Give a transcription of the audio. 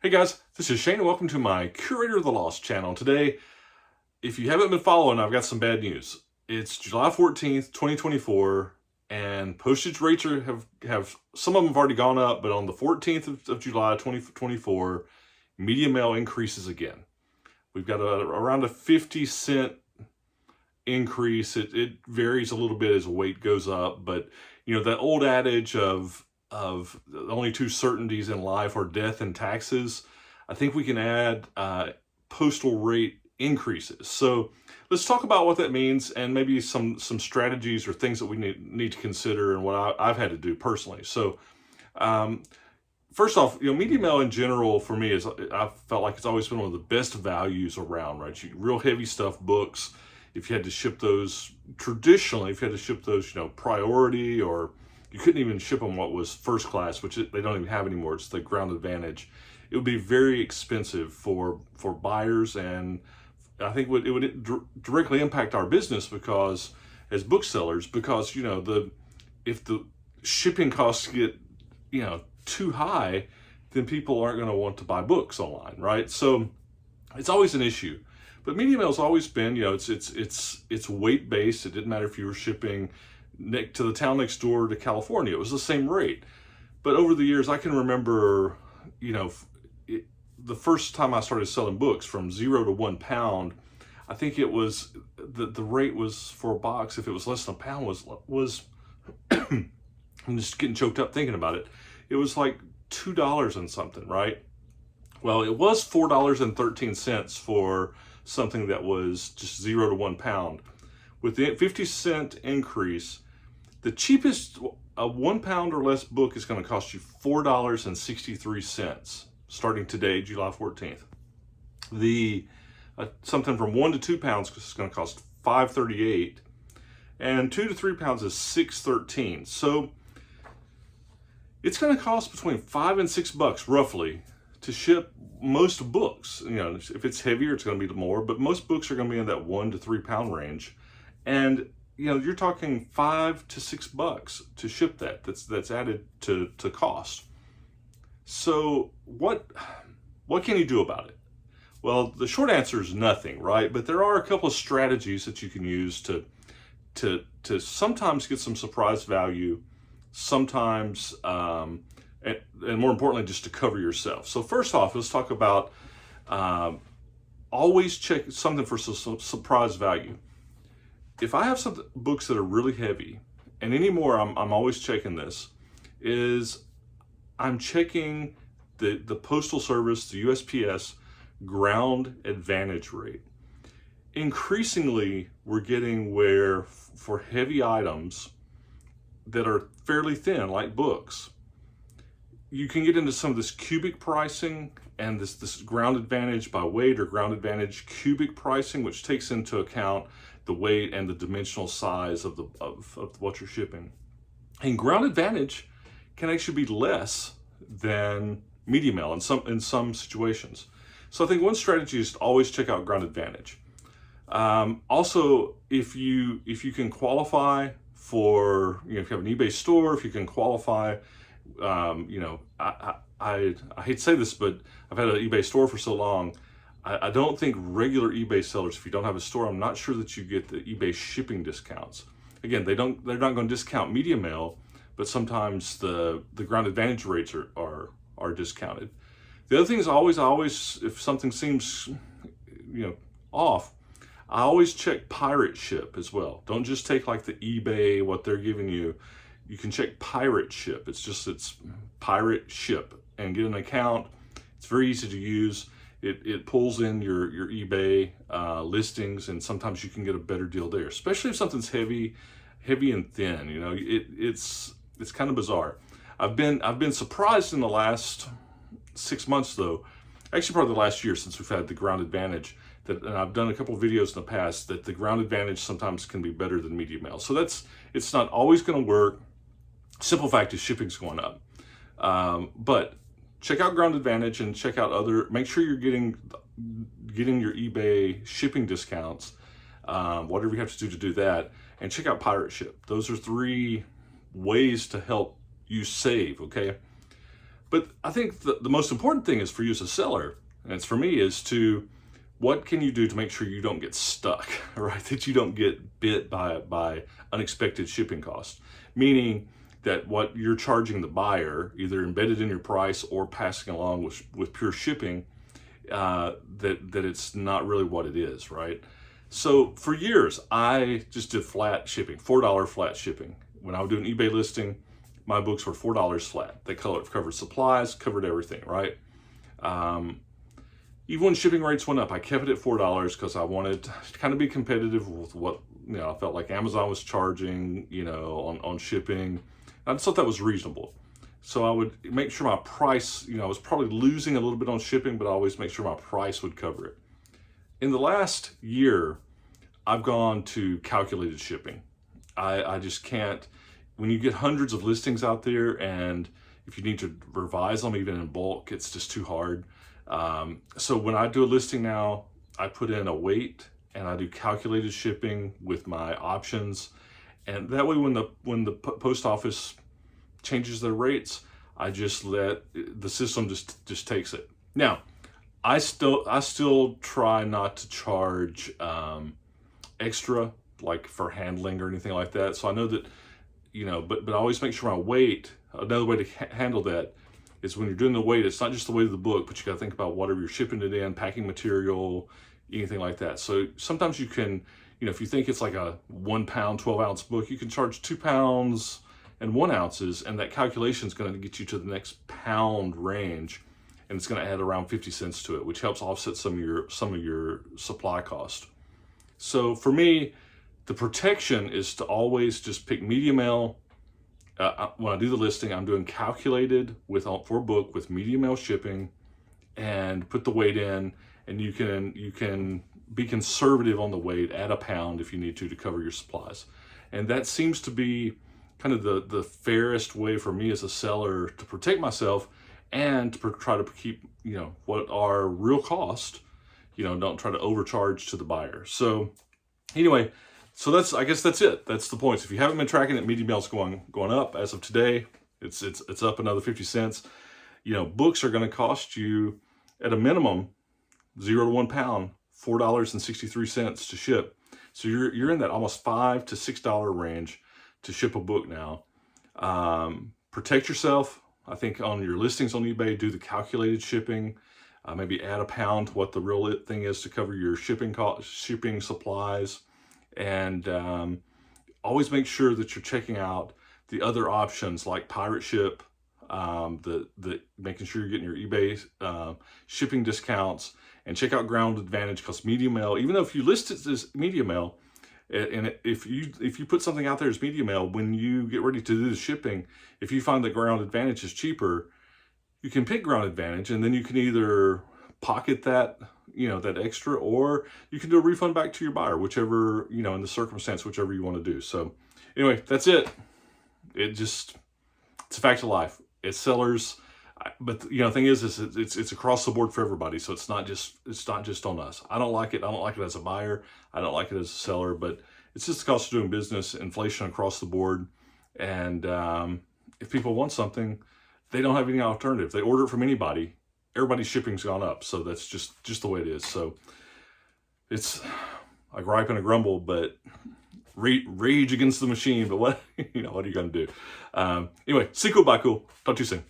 Hey guys, this is Shane and welcome to my Curator of the Lost channel. Today, if you haven't been following, I've got some bad news. It's July 14th, 2024, and postage rates have some of them have already gone up, but on the 14th of July 2024, media mail increases again. We've got around a 50-cent increase. It varies a little bit as weight goes up, but you know, that old adage of the only two certainties in life are death and taxes. I think we can add postal rate increases. So let's talk about what that means and maybe some strategies or things that we need to consider and what I've had to do personally. So first off, you know, media mail in general for me I felt like it's always been one of the best values around, right? Real heavy stuff, books. If you had to ship those traditionally, if you had to ship those, you know, priority, or you couldn't even ship them what was first class, which they don't even have anymore. It's the ground advantage. It would be very expensive for buyers, and I think it would directly impact our business because as booksellers, because you know if the shipping costs get, you know, too high, then people aren't going to want to buy books online, right? So it's always an issue. But media mail's always been, you know, it's weight based. It didn't matter if you were shipping to the town next door to California, it was the same rate. But over the years, I can remember, you know, the first time I started selling books from 0 to 1 pound, I think it was the rate was for a box, if it was less than a pound, was I'm just getting choked up thinking about it. It was like $2 and something, right? Well, it was $4.13 for something that was just 0 to 1 pound. With the 50-cent increase, the cheapest 1 pound or less book is going to cost you $4.63 starting today, July 14th. The something from 1 to 2 pounds is going to cost $5.38, and 2 to 3 pounds is $6.13. So it's going to cost between $5 and $6 roughly to ship most books. You know, if it's heavier, it's going to be more, but most books are going to be in that 1 to 3 pound range. And you know, you're talking $5 to $6 to ship that. That's added to cost. So what can you do about it? Well, the short answer is nothing, right? But there are a couple of strategies that you can use to sometimes get some surprise value, sometimes and more importantly, just to cover yourself. So first off, let's talk about always check something for some surprise value. If I have some books that are really heavy, and anymore, I'm always checking this, is I'm checking the Postal Service, the USPS ground advantage rate. Increasingly, we're getting where for heavy items that are fairly thin, like books, you can get into some of this cubic pricing and this ground advantage by weight or ground advantage cubic pricing, which takes into account the weight and the dimensional size of what you're shipping. And ground advantage can actually be less than media mail in some situations. So I think one strategy is to always check out ground advantage. Also, if you can qualify for, you know, if you have an eBay store, if you can qualify, you know, I hate to say this, but I've had an eBay store for so long. I don't think regular eBay sellers, if you don't have a store, I'm not sure that you get the eBay shipping discounts. Again, they're not going to discount media mail, but sometimes the ground advantage rates are discounted. The other thing is always, if something seems, you know, off, I always check pirate ship as well. Don't just take like the eBay, what they're giving you. You can check pirate ship. It's pirate ship and get an account. It's very easy to use. It pulls in your eBay listings, and sometimes you can get a better deal there, especially if something's heavy and thin. You know, it's kind of bizarre. I've been surprised in the last 6 months, though, actually probably the last year since we've had the ground advantage, and I've done a couple of videos in the past, that the ground advantage sometimes can be better than media mail. So it's not always going to work. Simple fact is shipping's going up. But check out ground advantage and check out make sure you're getting your eBay shipping discounts, whatever you have to do that, and check out pirate ship. Those are 3 ways to help you save, okay? But I think the most important thing is for you as a seller, and it's for me, is to, what can you do to make sure you don't get stuck, right? That you don't get bit by unexpected shipping costs. Meaning that what you're charging the buyer, either embedded in your price or passing along with pure shipping, that it's not really what it is, right? So for years, I just did flat shipping, $4 flat shipping. When I would do an eBay listing, my books were $4 flat. They covered supplies, covered everything, right? Even when shipping rates went up, I kept it at $4 because I wanted to kind of be competitive with what, I felt like Amazon was charging, on shipping. I just thought that was reasonable. So I would make sure my price, I was probably losing a little bit on shipping, but I always make sure my price would cover it. In the last year, I've gone to calculated shipping. I just can't, when you get hundreds of listings out there, and if you need to revise them even in bulk, it's just too hard. So when I do a listing now, I put in a weight and I do calculated shipping with my options. And that way, when the post office changes their rates, I just let the system just takes it. Now, I still try not to charge extra, like for handling or anything like that. So I know that, but I always make sure my weight. Another way to handle that is when you're doing the weight, it's not just the weight of the book, but you got to think about whatever you're shipping it in, packing material, anything like that. So sometimes you can, if you think it's like a 1 pound, 12 ounce book, you can charge 2 pounds and 1 ounces, and that calculation is going to get you to the next pound range, and it's going to add around 50 cents to it, which helps offset some of your supply cost. So for me, the protection is to always just pick medium L. When I do the listing, I'm doing calculated for a book with medium L shipping, and put the weight in, and you can be conservative on the weight, add a pound if you need to cover your supplies. And that seems to be kind of the fairest way for me as a seller to protect myself and to try to keep, what are real costs, don't try to overcharge to the buyer. So anyway, so I guess that's it. That's the points. If you haven't been tracking it, medium L is going up as of today. It's up another 50 cents. Books are going to cost you at a minimum 0 to 1 pound, $4.63 to ship. So you're in that almost $5 to $6 range to ship a book now. Protect yourself. I think on your listings on eBay, do the calculated shipping. Maybe add a pound to what the real thing is to cover your shipping supplies. And always make sure that you're checking out the other options like pirate ship, making sure you're getting your eBay shipping discounts, and check out Ground Advantage, because medium L, even though if you list it as medium L, and if you put something out there as medium L, when you get ready to do the shipping, if you find that Ground Advantage is cheaper, you can pick Ground Advantage, and then you can either pocket that, that extra, or you can do a refund back to your buyer, whichever, in the circumstance, whichever you want to do. So anyway, that's it. It's a fact of life. It's sellers, but the thing is it's across the board for everybody. So it's not just on us. I don't like it. I don't like it as a buyer. I don't like it as a seller, but it's just the cost of doing business, inflation across the board. And if people want something, they don't have any alternative. They order it from anybody. Everybody's shipping's gone up. So that's just the way it is. So it's a gripe and a grumble, but rage against the machine. But what, what are you going to do? Anyway, see cool, bye cool. Talk to you soon.